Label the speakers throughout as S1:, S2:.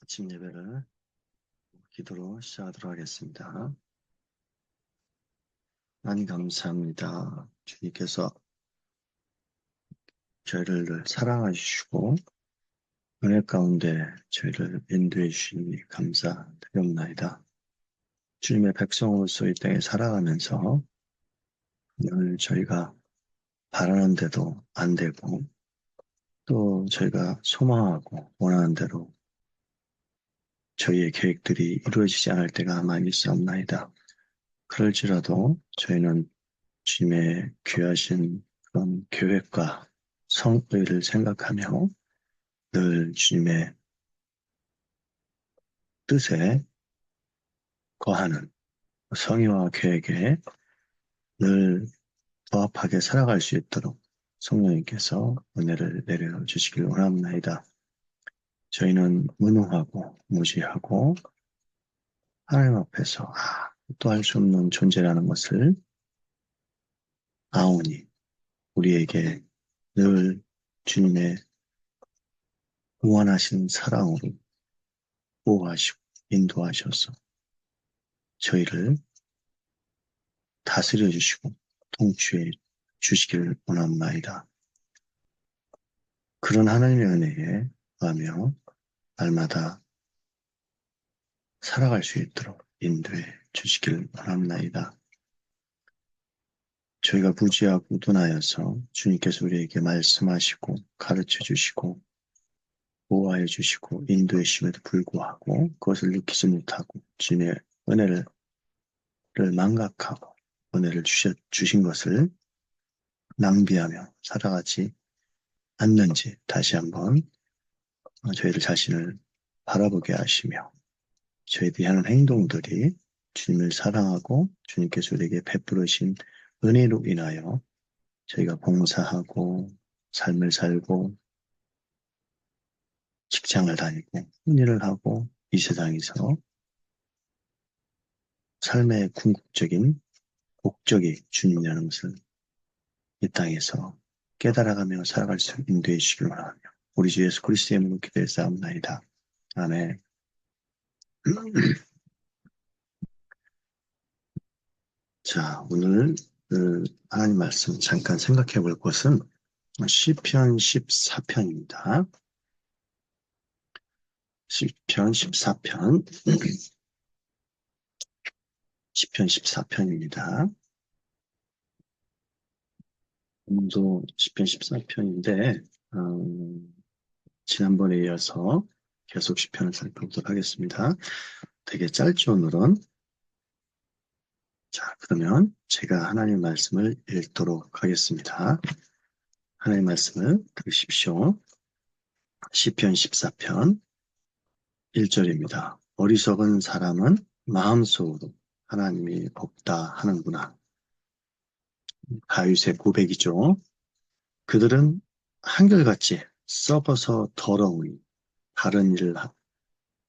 S1: 아침 예배를 기도로 시작하도록 하겠습니다. 하나님 감사합니다. 주님께서 저희를 늘 사랑해 주시고 은혜 가운데 저희를 인도해 주시니 감사드립니다. 주님의 백성으로서 이 땅에 살아가면서 늘 저희가 바라는 대로 안 되고 또 저희가 소망하고 원하는 대로 저희의 계획들이 이루어지지 않을 때가 많이 있사옵나이다. 그럴지라도 저희는 주님의 귀하신 그런 계획과 성의를 생각하며 늘 주님의 뜻에 거하는 성의와 계획에 늘 부합하게 살아갈 수 있도록 성령님께서 은혜를 내려주시길 원합니다. 저희는 무능하고 무지하고 하나님 앞에서 또 할 수 없는 존재라는 것을 아오니 우리에게 늘 주님의 무한하신 사랑으로 보호하시고 인도하셔서 저희를 다스려 주시고 통치해 주시기를 원합니다. 그런 하나님의 은혜에 구하며 날마다 살아갈 수 있도록 인도해 주시기를 원합니다. 저희가 무지하고 우둔하여서 주님께서 우리에게 말씀하시고 가르쳐 주시고 보호해 주시고 인도해 주심에도 불구하고 그것을 느끼지 못하고 주님의 은혜를 망각하고 은혜를 주신 것을 낭비하며 살아가지 않는지 다시 한번 저희들 자신을 바라보게 하시며 저희들이 하는 행동들이 주님을 사랑하고 주님께서 우리에게 베풀으신 은혜로 인하여 저희가 봉사하고 삶을 살고 직장을 다니고 일을 하고 이 세상에서 삶의 궁극적인 목적이 주님이라는 것을 이 땅에서 깨달아가며 살아갈 수 인도해 주시길 원하며 우리 주 예수 그리스도의 이름으로 기도했사옵나이다. 아멘. 자, 오늘 하나님 말씀 잠깐 생각해 볼 것은 시편 14편입니다. 시편 14편 시편 14편입니다. 오늘도 시편 14편인데 지난번에 이어서 계속 시편을 살펴보도록 하겠습니다. 되게 짧죠, 오늘은. 자, 그러면 제가 하나님 말씀을 읽도록 하겠습니다. 하나님 말씀을 들으십시오. 시편 14편 1절입니다. 어리석은 사람은 마음속으로 하나님이 없다 하는구나. 다윗의 고백이죠. 그들은 한결같이 썩어서 더러우니 다른 일을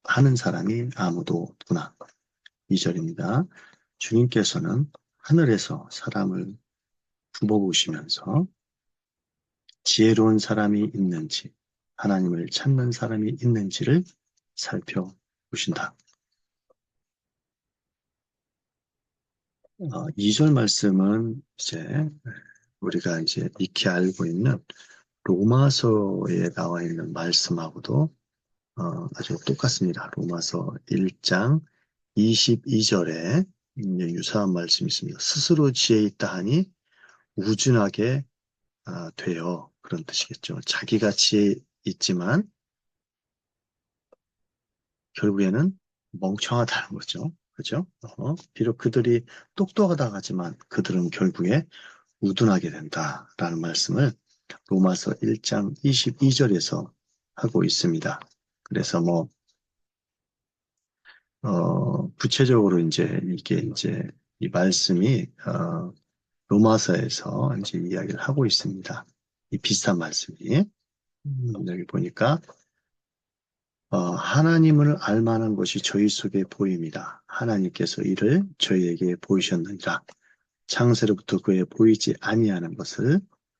S1: 하는 사람이 아무도 없구나. 2절입니다. 주님께서는 하늘에서 사람을 굽어보시면서 지혜로운 사람이 있는지 하나님을 찾는 사람이 있는지를 살펴보신다. 2절 말씀은 우리가 익히 알고 있는 로마서에 나와 있는 말씀하고도 아주 똑같습니다. 로마서 1장 22절에 유사한 말씀이 있습니다. 스스로 지혜 있다 하니 우준하게 되어 그런 뜻이겠죠. 자기가 지혜 있지만 결국에는 멍청하다는 거죠. 그죠? 비록 그들이 똑똑하다 하지만 그들은 결국에 우둔하게 된다라는 말씀을 로마서 1장 22절에서 하고 있습니다. 그래서 구체적으로 이게 이 말씀이, 로마서에서 이야기를 하고 있습니다. 이 비슷한 말씀이. 여기 보니까, 하나님을 알만한 것이 저희 속에 보입니다. 하나님께서 이를 저희에게 보이셨느니라. 창세로부터 그에 보이지 아니하는 것을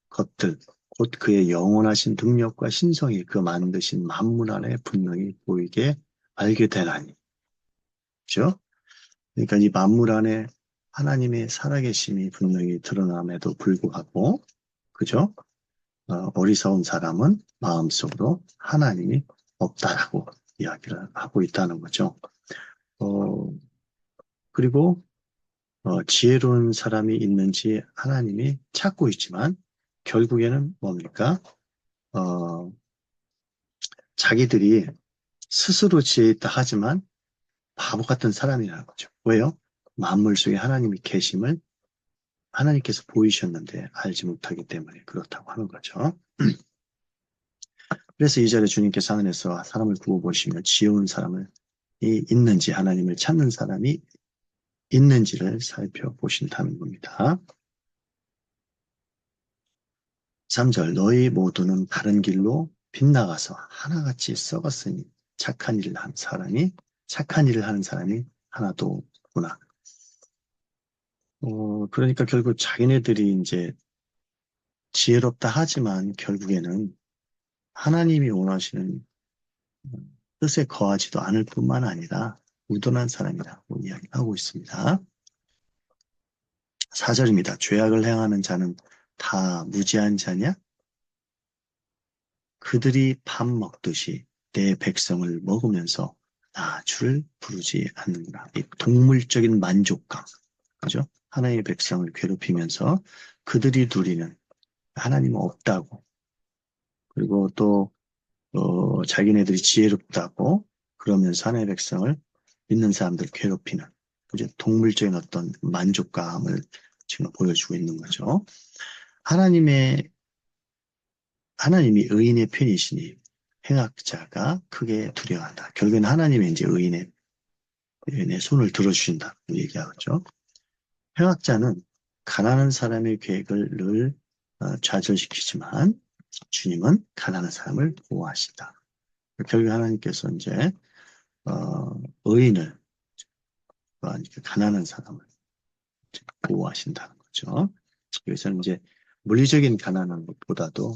S1: 겉들, 곧 그의 영원하신 능력과 신성이 그 만드신 만물 안에 분명히 보이게 알게 되나니. 그죠? 그러니까 이 만물 안에 하나님의 살아계심이 분명히 드러남에도 불구하고, 그죠? 어리석은 사람은 마음속으로 하나님이 없다라고 이야기를 하고 있다는 거죠. 어, 그리고 지혜로운 사람이 있는지 하나님이 찾고 있지만 결국에는 뭡니까? 어, 자기들이 스스로 지혜 있다 하지만 바보 같은 사람이라는 거죠. 왜요? 만물 속에 하나님이 계심을 하나님께서 보이셨는데 알지 못하기 때문에 그렇다고 하는 거죠. 그래서 이 자리에 주님께서 하늘에서 사람을 구워보시며 지혜로운 사람을 있는지 하나님을 찾는 사람이 있는지를 살펴보신다는 겁니다. 3절 너희 모두는 다른 길로 빗나가서 하나같이 썩었으니 착한 일을 하는 사람이 하나도 없구나. 그러니까 결국 자기네들이 이제 지혜롭다 하지만 결국에는 하나님이 원하시는 뜻에 거하지도 않을 뿐만 아니라 무던한 사람이라고 이야기하고 있습니다. 4절입니다. 죄악을 행하는 자는 다 무지한 자냐? 그들이 밥 먹듯이 내 백성을 먹으면서 나 주를 부르지 않는구나. 이 동물적인 만족감, 그죠? 하나님의 백성을 괴롭히면서 그들이 누리는 하나님은 없다고, 그리고 또 자기네들이 지혜롭다고 그러면서 하나님의 백성을 믿는 사람들 괴롭히는, 그죠? 동물적인 어떤 만족감을 지금 보여주고 있는 거죠. 하나님의 하나님이 의인의 편이시니 행악자가 크게 두려워한다. 결국엔 하나님이 이제 의인의 손을 들어주신다고 얘기하죠. 행악자는 가난한 사람의 계획을 늘 좌절시키지만 주님은 가난한 사람을 보호하신다. 결국 하나님께서 이제 의인을 가난한 사람을 보호하신다는 거죠. 그래서 이제 물리적인 가난한 것보다도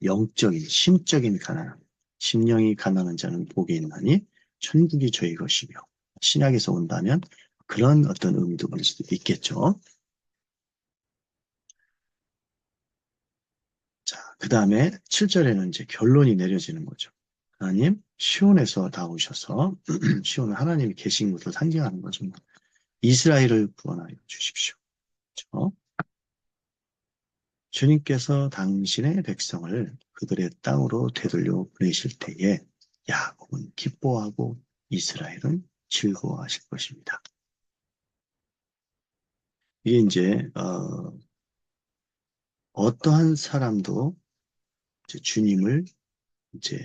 S1: 영적인, 심적인 가난함, 심령이 가난한 자는 복이 있나니 천국이 저희 것이며 신약에서 온다면 그런 어떤 의미도 볼 수도 있겠죠. 자, 그 다음에 7절에는 이제 결론이 내려지는 거죠. 하나님, 시온에서 다 오셔서 시온은 하나님이 계신 곳을 상징하는 거죠. 이스라엘을 구원하여 주십시오. 그렇죠? 주님께서 당신의 백성을 그들의 땅으로 되돌려 보내실 때에 야곱은 기뻐하고 이스라엘은 즐거워하실 것입니다. 이게 이제 어떠한 사람도 이제 주님을 이제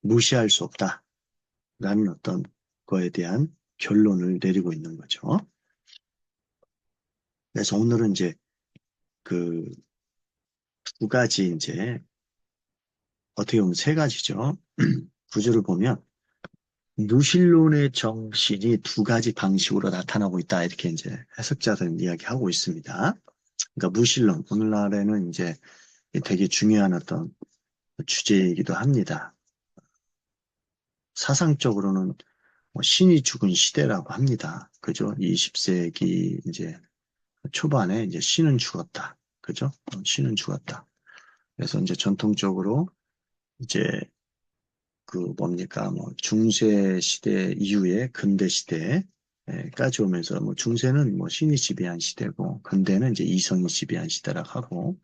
S1: 무시할 수 없다라는 어떤 거에 대한 결론을 내리고 있는 거죠. 그래서 오늘은 이제 그 두 가지 이제 어떻게 보면 세 가지죠. 구절을 보면 누실론의 정신이 두 가지 방식으로 나타나고 있다. 이렇게 이제 해석자들은 이야기하고 있습니다. 그러니까 무신론, 오늘날에는 이제 되게 중요한 어떤 주제이기도 합니다. 사상적으로는 신이 죽은 시대라고 합니다. 그죠? 20세기 이제 초반에 이제 신은 죽었다. 그죠? 신은 죽었다. 그래서 이제 전통적으로 이제 그 뭡니까? 뭐 중세 시대 이후에 근대 시대까지 오면서 뭐 중세는 뭐 신이 지배한 시대고 근대는 이제 이성이 지배한 시대라고 하고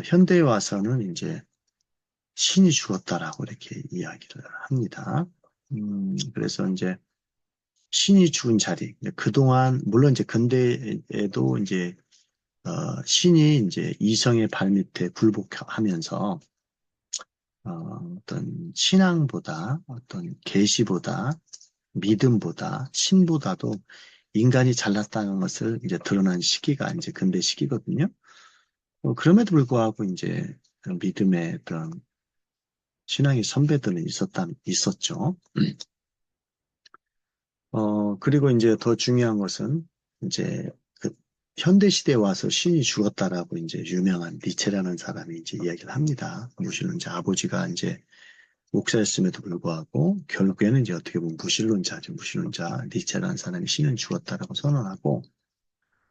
S1: 현대에 와서는 이제 신이 죽었다라고 이렇게 이야기를 합니다. 그래서 이제 신이 죽은 자리, 그동안, 물론 이제 근대에도 이제, 신이 이제 이성의 발밑에 굴복하면서, 어떤 신앙보다, 어떤 계시보다, 믿음보다, 신보다도 인간이 잘났다는 것을 이제 드러난 시기가 이제 근대 시기거든요. 그럼에도 불구하고 이제 믿음의 어떤 신앙의 선배들은 있었죠. 그리고 이제 더 중요한 것은 이제 그 현대 시대에 와서 신이 죽었다라고 이제 유명한 니체라는 사람이 이제 이야기를 합니다. 무신론 이제 아버지가 이제 목사였음에도 불구하고 결국에는 이제 어떻게 보면 무신론자죠. 무신론자 니체라는 사람이 신은 죽었다라고 선언하고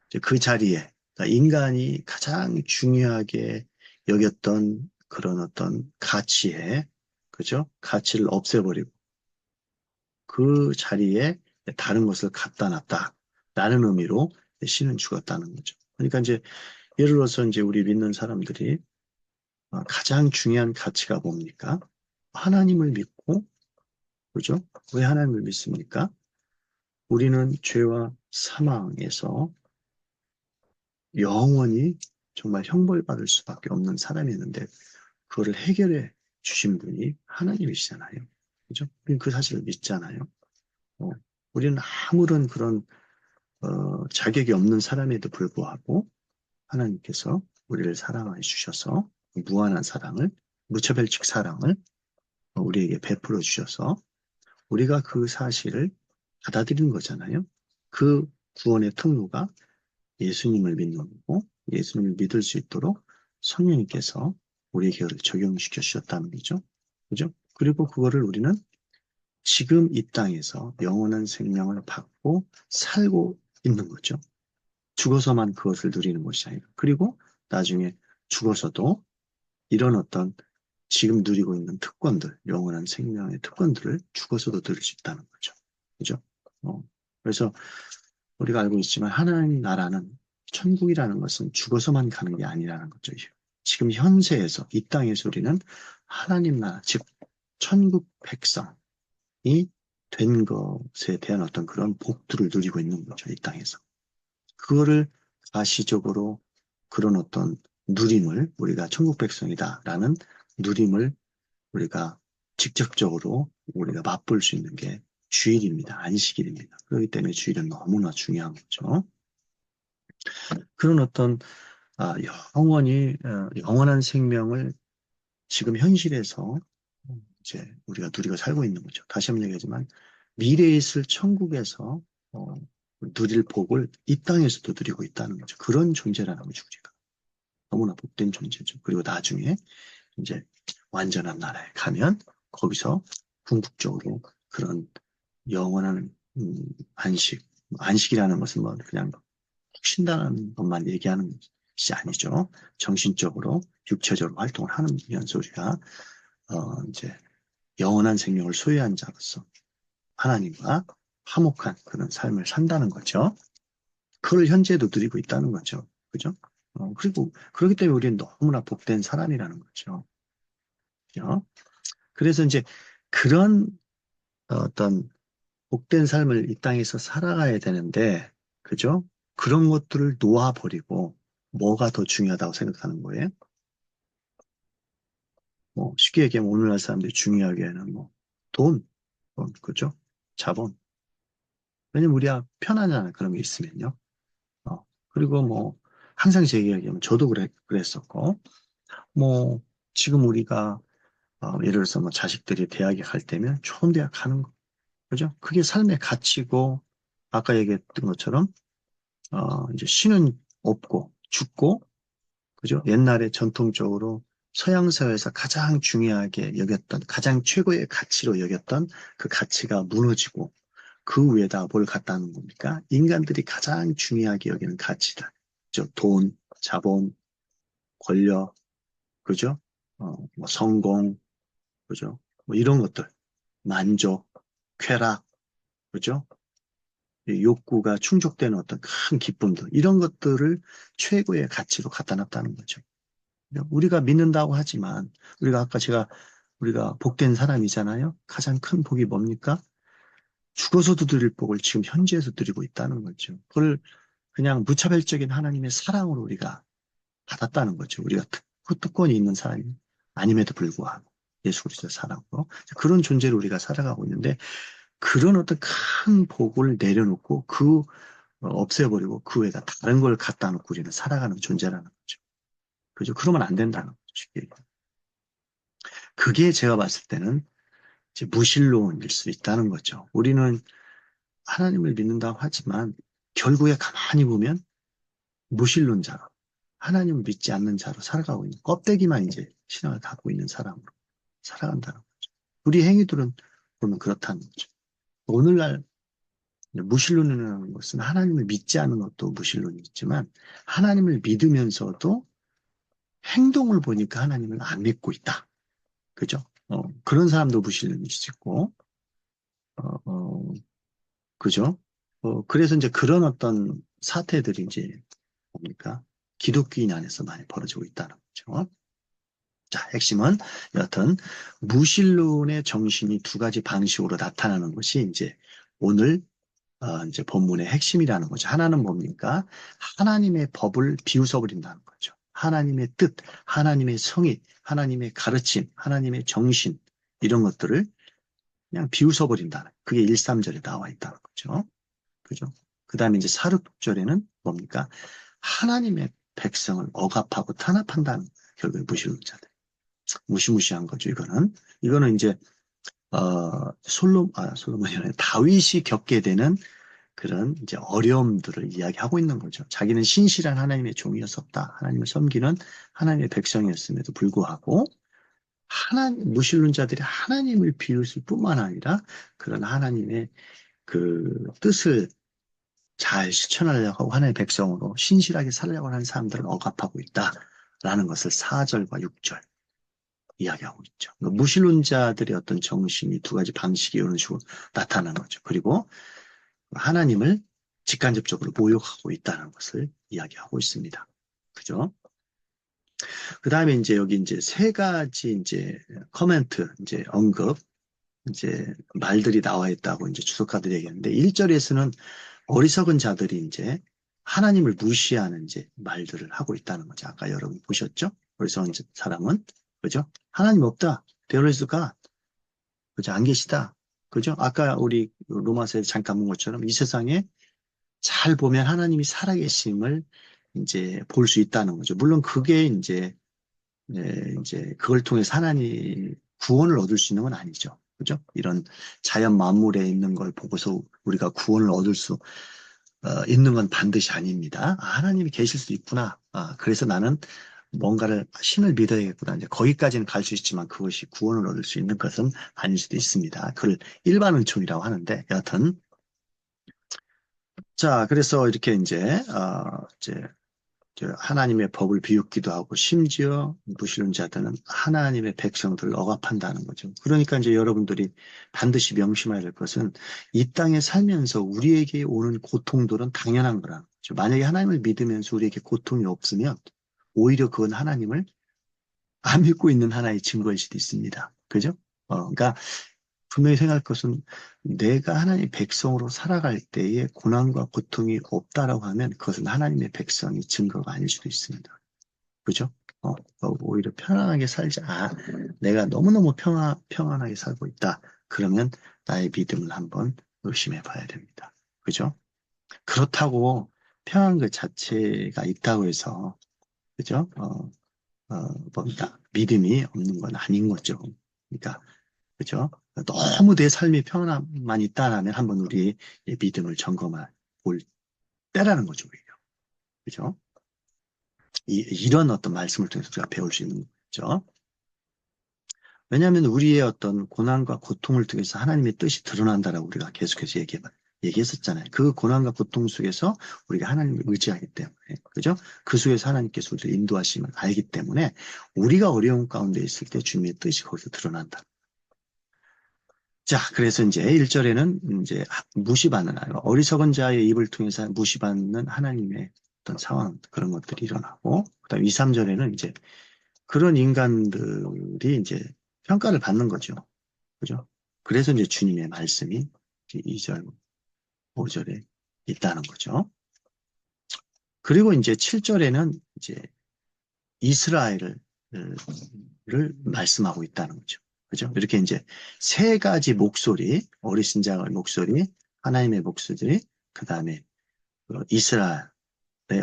S1: 이제 그 자리에 그러니까 인간이 가장 중요하게 여겼던 그런 어떤 가치에 그죠? 가치를 없애버리고 그 자리에 다른 것을 갖다 놨다라는 의미로 신은 죽었다는 거죠. 그러니까 이제 예를 들어서 이제 우리 믿는 사람들이 가장 중요한 가치가 뭡니까? 하나님을 믿고 그죠? 왜 하나님을 믿습니까? 우리는 죄와 사망에서 영원히 정말 형벌받을 수밖에 없는 사람이었는데 그거를 해결해 주신 분이 하나님이시잖아요. 그죠? 우리는 그 사실을 믿잖아요. 어, 우리는 아무런 그런 자격이 없는 사람에도 불구하고 하나님께서 우리를 사랑해 주셔서 무한한 사랑을 무차별적 사랑을 우리에게 베풀어 주셔서 우리가 그 사실을 받아들이는 거잖아요. 그 구원의 통로가 예수님을 믿는 거고 예수님을 믿을 수 있도록 성령님께서 우리에게 그걸 적용시켜 주셨다는 거죠. 그죠? 그리고 그거를 우리는 지금 이 땅에서 영원한 생명을 받고 살고 있는 거죠. 죽어서만 그것을 누리는 것이 아니라. 그리고 나중에 죽어서도 이런 어떤 지금 누리고 있는 특권들, 영원한 생명의 특권들을 죽어서도 누릴 수 있다는 거죠. 그죠? 그래서 우리가 알고 있지만 하나님 나라는 천국이라는 것은 죽어서만 가는 게 아니라는 거죠. 지금 현세에서 이 땅에서 우리는 하나님 나라, 즉 천국 백성이 된 것에 대한 어떤 그런 복들을 누리고 있는 거죠. 이 땅에서. 그거를 가시적으로 그런 어떤 누림을 우리가 천국 백성이다라는 누림을 우리가 직접적으로 우리가 맛볼 수 있는 게 주일입니다. 안식일입니다. 그렇기 때문에 주일은 너무나 중요한 거죠. 그런 어떤 영원한 생명을 지금 현실에서 이제 우리가 누리고 살고 있는 거죠. 다시 한번 얘기하지만 미래에 있을 천국에서 누릴 복을 이 땅에서도 누리고 있다는 거죠. 그런 존재라는 거죠, 우리가. 너무나 복된 존재죠. 그리고 나중에 이제 완전한 나라에 가면 거기서 궁극적으로 그런 영원한 안식이라는 것은 뭐 그냥 쉰다는 것만 얘기하는 것이 아니죠. 정신적으로, 육체적으로 활동을 하면서 우리가 이제 영원한 생명을 소유한 자로서 하나님과 화목한 그런 삶을 산다는 거죠. 그걸 현재도 누리고 있다는 거죠. 그죠? 그리고 그렇기 때문에 우리는 너무나 복된 사람이라는 거죠. 그죠? 그래서 이제 그런 어떤 복된 삶을 이 땅에서 살아가야 되는데, 그죠? 그런 것들을 놓아버리고 뭐가 더 중요하다고 생각하는 거예요? 뭐 쉽게 얘기하면 오늘날 사람들이 중요하게 하는 뭐 돈, 그죠? 자본. 왜냐면 우리가 편하잖아요. 그런 게 있으면요. 그리고 뭐 항상 제 얘기하면 저도 그랬었고, 뭐 지금 우리가 예를 들어서 뭐 자식들이 대학에 갈 때면 좋은 대학 가는 거, 그죠? 그게 삶의 가치고 아까 얘기했던 것처럼 이제 신은 없고 죽고, 그죠? 옛날에 전통적으로 서양 사회에서 가장 중요하게 여겼던, 가장 최고의 가치로 여겼던 그 가치가 무너지고, 그 위에다 뭘 갖다 놓은 겁니까? 인간들이 가장 중요하게 여기는 가치다. 그죠? 돈, 자본, 권력, 그죠? 뭐 성공, 그죠? 뭐 이런 것들, 만족, 쾌락, 그죠? 이 욕구가 충족되는 어떤 큰 기쁨들, 이런 것들을 최고의 가치로 갖다 놨다는 거죠. 우리가 믿는다고 하지만, 우리가 복된 사람이잖아요? 가장 큰 복이 뭡니까? 죽어서도 드릴 복을 지금 현지에서 드리고 있다는 거죠. 그걸 그냥 무차별적인 하나님의 사랑으로 우리가 받았다는 거죠. 우리가 특권이 있는 사람이 아님에도 불구하고 예수 그리스도의 사랑으로 그런 존재로 우리가 살아가고 있는데 그런 어떤 큰 복을 내려놓고 없애버리고 그 외에다 다른 걸 갖다 놓고 우리는 살아가는 존재라는 거죠. 그죠? 그러면 안 된다는 거죠. 그게 제가 봤을 때는 이제 무신론일 수 있다는 거죠. 우리는 하나님을 믿는다고 하지만 결국에 가만히 보면 무신론자로 하나님을 믿지 않는 자로 살아가고 있는 껍데기만 이제 신앙을 갖고 있는 사람으로 살아간다는 거죠. 우리 행위들은 보면 그렇다는 거죠. 오늘날 무신론이라는 것은 하나님을 믿지 않는 것도 무신론이 있지만 하나님을 믿으면서도 행동을 보니까 하나님을 안 믿고 있다. 그죠? 그런 사람도 무신론이 있고, 어, 어, 그죠? 그래서 이제 그런 어떤 사태들이 이제 뭡니까? 기독교인 안에서 많이 벌어지고 있다는 거죠. 자, 핵심은 여하튼 무신론의 정신이 두 가지 방식으로 나타나는 것이 이제 오늘 이제 본문의 핵심이라는 거죠. 하나는 뭡니까? 하나님의 법을 비웃어 버린다는 거죠. 하나님의 뜻, 하나님의 성의, 하나님의 가르침, 하나님의 정신 이런 것들을 그냥 비웃어 버린다는 그게 1, 3절에 나와 있다는 거죠. 그죠? 그 다음에 이제 4, 6절에는 뭡니까? 하나님의 백성을 억압하고 탄압한다는 결국에 무신론자들. 무시무시한 거죠, 이거는. 이거는 이제, 솔로몬이 아니라 다윗이 겪게 되는 그런 이제 어려움들을 이야기하고 있는 거죠. 자기는 신실한 하나님의 종이었었다. 하나님을 섬기는 하나님의 백성이었음에도 불구하고, 무신론자들이 하나님을 비웃을 뿐만 아니라 그런 하나님의 그 뜻을 잘 실천하려고 하고 하나님의 백성으로 신실하게 살려고 하는 사람들을 억압하고 있다라는 것을 4절과 6절 이야기하고 있죠. 그러니까 무신론자들의 어떤 정신이 두 가지 방식이 이런 식으로 나타나는 거죠. 그리고 하나님을 직간접적으로 모욕하고 있다는 것을 이야기하고 있습니다. 그죠? 그 다음에 이제 여기 이제 세 가지 이제 커멘트, 이제 언급, 이제 말들이 나와 있다고 이제 주석가들이 얘기하는데 1절에서는 어리석은 자들이 이제 하나님을 무시하는 이제 말들을 하고 있다는 거죠. 아까 여러분 보셨죠? 어리석은 사람은, 그죠? 하나님 없다. There is God. 그죠? 안 계시다. 그죠? 아까 우리 로마서에 잠깐 본 것처럼 이 세상에 잘 보면 하나님이 살아계심을 이제 볼 수 있다는 거죠. 물론 그게 이제 그걸 통해서 하나님 구원을 얻을 수 있는 건 아니죠. 그죠? 이런 자연 만물에 있는 걸 보고서 우리가 구원을 얻을 수 있는 건 반드시 아닙니다. 하나님이 계실 수 있구나. 그래서 나는 뭔가를 신을 믿어야겠구나. 이제 거기까지는 갈 수 있지만 그것이 구원을 얻을 수 있는 것은 아닐 수도 있습니다. 그걸 일반 은총이라고 하는데 여하튼 자 그래서 이렇게 이제 하나님의 법을 비웃기도 하고 심지어 무신론자들은 하나님의 백성들을 억압한다는 거죠. 그러니까 이제 여러분들이 반드시 명심해야 될 것은 이 땅에 살면서 우리에게 오는 고통들은 당연한 거라는 거죠. 만약에 하나님을 믿으면서 우리에게 고통이 없으면 오히려 그건 하나님을 안 믿고 있는 하나의 증거일 수도 있습니다. 그죠? 그러니까 분명히 생각할 것은 내가 하나님의 백성으로 살아갈 때에 고난과 고통이 없다라고 하면 그것은 하나님의 백성이 증거가 아닐 수도 있습니다. 그죠? 오히려 편안하게 살자. 내가 너무너무 평안하게 살고 있다. 그러면 나의 믿음을 한번 의심해 봐야 됩니다. 그죠? 그렇다고 평안 그 자체가 있다고 해서, 그죠? 뭡니까? 믿음이 없는 건 아닌 거죠. 그러니까, 그죠? 너무 내 삶이 평안만 있다라면 한번 우리 믿음을 점검해 볼 때라는 거죠, 오히려. 그죠? 이런 어떤 말씀을 통해서 우리가 배울 수 있는 거죠. 왜냐하면 우리의 어떤 고난과 고통을 통해서 하나님의 뜻이 드러난다라고 우리가 계속해서 얘기했었잖아요. 그 고난과 고통 속에서 우리가 하나님을 의지하기 때문에, 그죠? 그 속에서 하나님께서 우리를 인도하심을 알기 때문에 우리가 어려운 가운데 있을 때 주님의 뜻이 거기서 드러난다. 자, 그래서 이제 1절에는 이제 무시받는, 어리석은 자의 입을 통해서 무시받는 하나님의 어떤 상황, 그런 것들이 일어나고, 그 다음 2, 3절에는 이제 그런 인간들이 이제 평가를 받는 거죠. 그죠? 그래서 이제 주님의 말씀이 2절, 5절에 있다는 거죠. 그리고 이제 7절에는 이제 이스라엘을 말씀하고 있다는 거죠. 그죠? 이렇게 이제 세 가지 목소리, 어리신 자의 목소리, 하나님의 목소리, 그 다음에 이스라엘의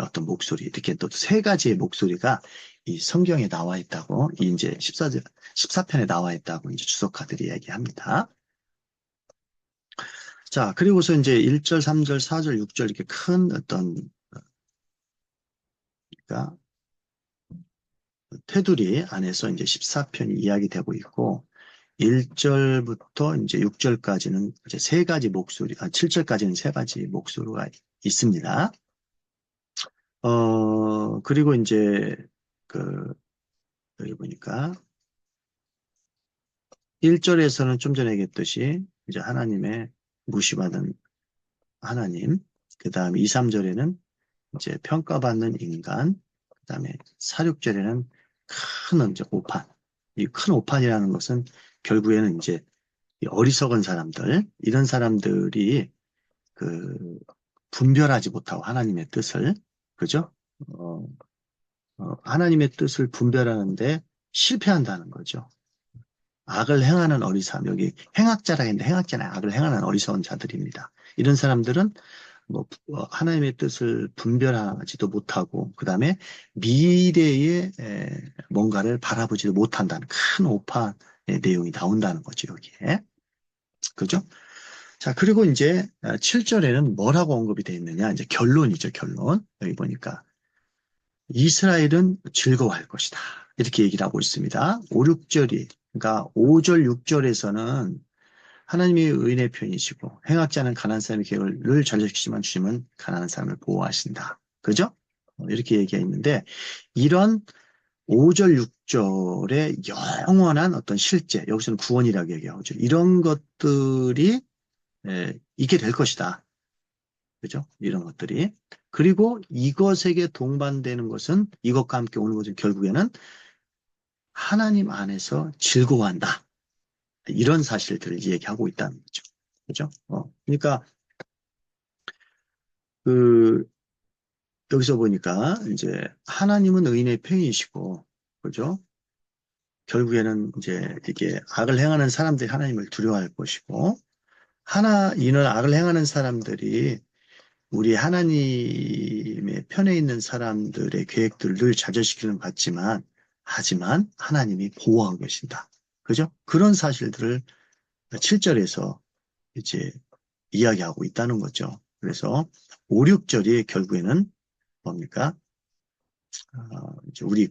S1: 어떤 목소리, 이렇게 또 세 가지의 목소리가 이 성경에 나와 있다고, 이 이제 14편에 나와 있다고 이제 주석가들이 얘기합니다. 자, 그리고서 이제 1절, 3절, 4절, 6절 이렇게 큰 어떤, 그러니까 테두리 안에서 이제 14편이 이야기되고 있고, 1절부터 이제 6절까지는 이제 세 가지 목소리, 7절까지는 세 가지 목소리가 있습니다. 그리고 이제 그 여기 보니까 1절에서는 좀 전에 얘기했듯이 이제 하나님의 무시받은 하나님, 그 다음에 2, 3절에는 이제 평가받는 인간, 그 다음에 4, 6절에는 큰 이제 오판. 이 큰 오판이라는 것은 결국에는 이제 이 어리석은 사람들, 이런 사람들이 그 분별하지 못하고 하나님의 뜻을, 그죠? 어, 하나님의 뜻을 분별하는데 실패한다는 거죠. 악을 행하는 어리석음, 여기 행악자라 했는데 행악자는 악을 행하는 어리석은 자들입니다. 이런 사람들은 뭐 하나님의 뜻을 분별하지도 못하고 그 다음에 미래의 뭔가를 바라보지도 못한다는 큰 오판의 내용이 나온다는 거죠, 여기에. 그죠? 자, 그리고 이제 7절에는 뭐라고 언급이 되어 있느냐? 이제 결론이죠, 결론. 여기 보니까 이스라엘은 즐거워할 것이다. 이렇게 얘기를 하고 있습니다. 5, 6절이, 그러니까 5절, 6절에서는 하나님이 의인의 편이시고 행악자는 가난한 사람의 계획을 전제시키지만 주님은 가난한 사람을 보호하신다. 그죠? 이렇게 얘기했는데 이런 5절, 6절의 영원한 어떤 실제, 여기서는 구원이라고 얘기하죠. 이런 것들이 있게 될 것이다. 그죠? 이런 것들이. 그리고 이것에게 동반되는 것은 이것과 함께 오는 것은 결국에는 하나님 안에서 즐거워한다. 이런 사실들을 얘기하고 있다는 거죠. 그죠? 그러니까 그 여기서 보니까 이제 하나님은 의인의 편이시고, 그죠? 결국에는 이제 이게 악을 행하는 사람들이 하나님을 두려워할 것이고, 이는 악을 행하는 사람들이 우리 하나님의 편에 있는 사람들의 계획들을 늘 좌절시키는 것 같지만, 하지만 하나님이 보호하고 계신다. 그죠? 그런 사실들을 7절에서 이제 이야기하고 있다는 거죠. 그래서 5, 6절이 결국에는 뭡니까? 이제 우리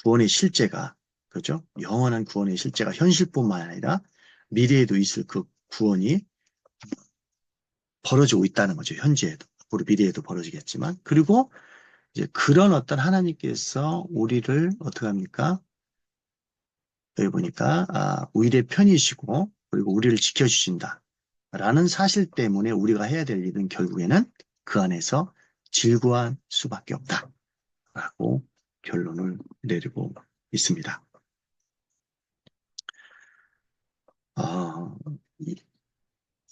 S1: 구원의 실제가, 그죠? 영원한 구원의 실제가 현실뿐만 아니라 미래에도 있을 그 구원이 벌어지고 있다는 거죠. 현재에도. 앞으로 미래에도 벌어지겠지만. 그리고 이제 그런 어떤 하나님께서 우리를 어떻게 합니까? 여기 보니까, 우리의 편이시고, 그리고 우리를 지켜주신다. 라는 사실 때문에 우리가 해야 될 일은 결국에는 그 안에서 즐거워할 수밖에 없다. 라고 결론을 내리고 있습니다. 아, 이,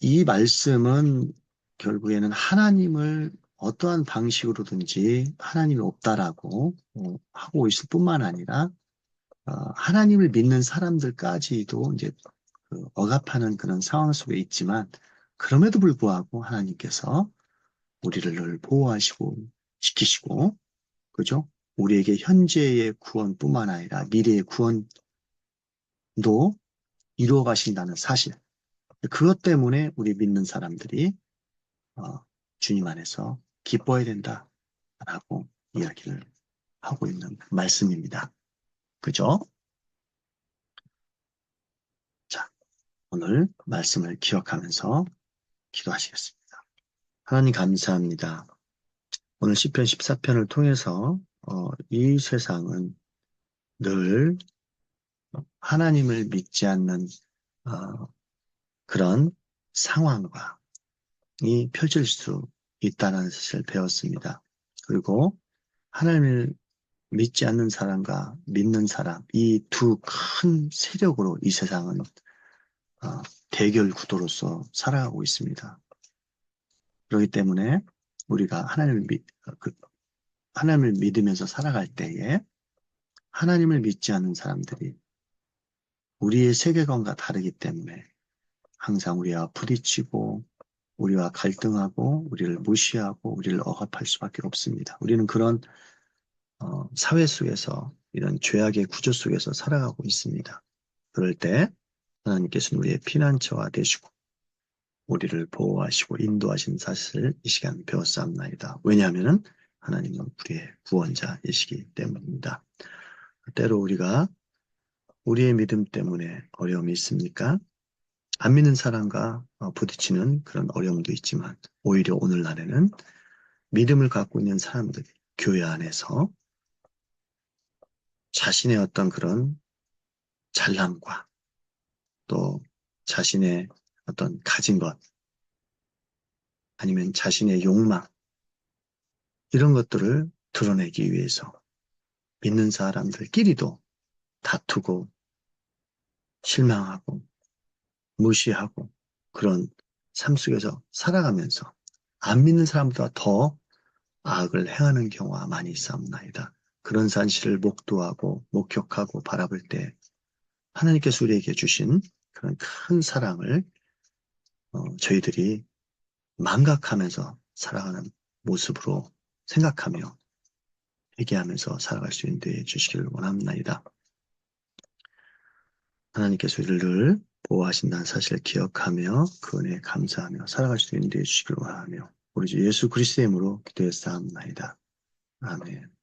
S1: 이 말씀은 결국에는 하나님을 어떠한 방식으로든지 하나님이 없다라고 하고 있을 뿐만 아니라 하나님을 믿는 사람들까지도 이제 억압하는 그런 상황 속에 있지만 그럼에도 불구하고 하나님께서 우리를 늘 보호하시고 지키시고 그죠? 우리에게 현재의 구원뿐만 아니라 미래의 구원도 이루어 가신다는 사실. 그것 때문에 우리 믿는 사람들이 주님 안에서 기뻐해야 된다라고 이야기를 하고 있는 말씀입니다. 그죠? 자, 오늘 말씀을 기억하면서 기도하시겠습니다. 하나님 감사합니다. 오늘 시편 14편을 통해서 이 세상은 늘 하나님을 믿지 않는 그런 상황과 이 펼칠 수 있다는 사실을 배웠습니다. 그리고 하나님을 믿지 않는 사람과 믿는 사람, 이 두 큰 세력으로 이 세상은 대결 구도로서 살아가고 있습니다. 그렇기 때문에 우리가 하나님을 믿으면서 살아갈 때에 하나님을 믿지 않는 사람들이 우리의 세계관과 다르기 때문에 항상 우리와 부딪히고 우리와 갈등하고 우리를 무시하고 우리를 억압할 수밖에 없습니다. 우리는 그런 사회 속에서 이런 죄악의 구조 속에서 살아가고 있습니다. 그럴 때 하나님께서는 우리의 피난처가 되시고 우리를 보호하시고 인도하신 사실을 이 시간 배웠사옵나이다. 왜냐하면 하나님은 우리의 구원자이시기 때문입니다. 때로 우리가 우리의 믿음 때문에 어려움이 있습니까? 안 믿는 사람과 부딪히는 그런 어려움도 있지만 오히려 오늘날에는 믿음을 갖고 있는 사람들이 교회 안에서 자신의 어떤 그런 잘남과 또 자신의 어떤 가진 것 아니면 자신의 욕망 이런 것들을 드러내기 위해서 믿는 사람들끼리도 다투고 실망하고 무시하고 그런 삶 속에서 살아가면서 안 믿는 사람보다 더 악을 행하는 경우가 많이 있사옵나이다. 그런 사실을 목도하고 목격하고 바라볼 때 하나님께서 우리에게 주신 그런 큰 사랑을 저희들이 망각하면서 살아가는 모습으로 생각하며 회개하면서 살아갈 수 있는 데 주시기를 원합니다. 하나님께서 우리를 늘 보호하신다는 사실을 기억하며 그 은혜에 감사하며 살아갈 수 있는 데 주시기를 원하며 우리 주 예수 그리스도의 이름으로 기도했사옵나이다. 아멘.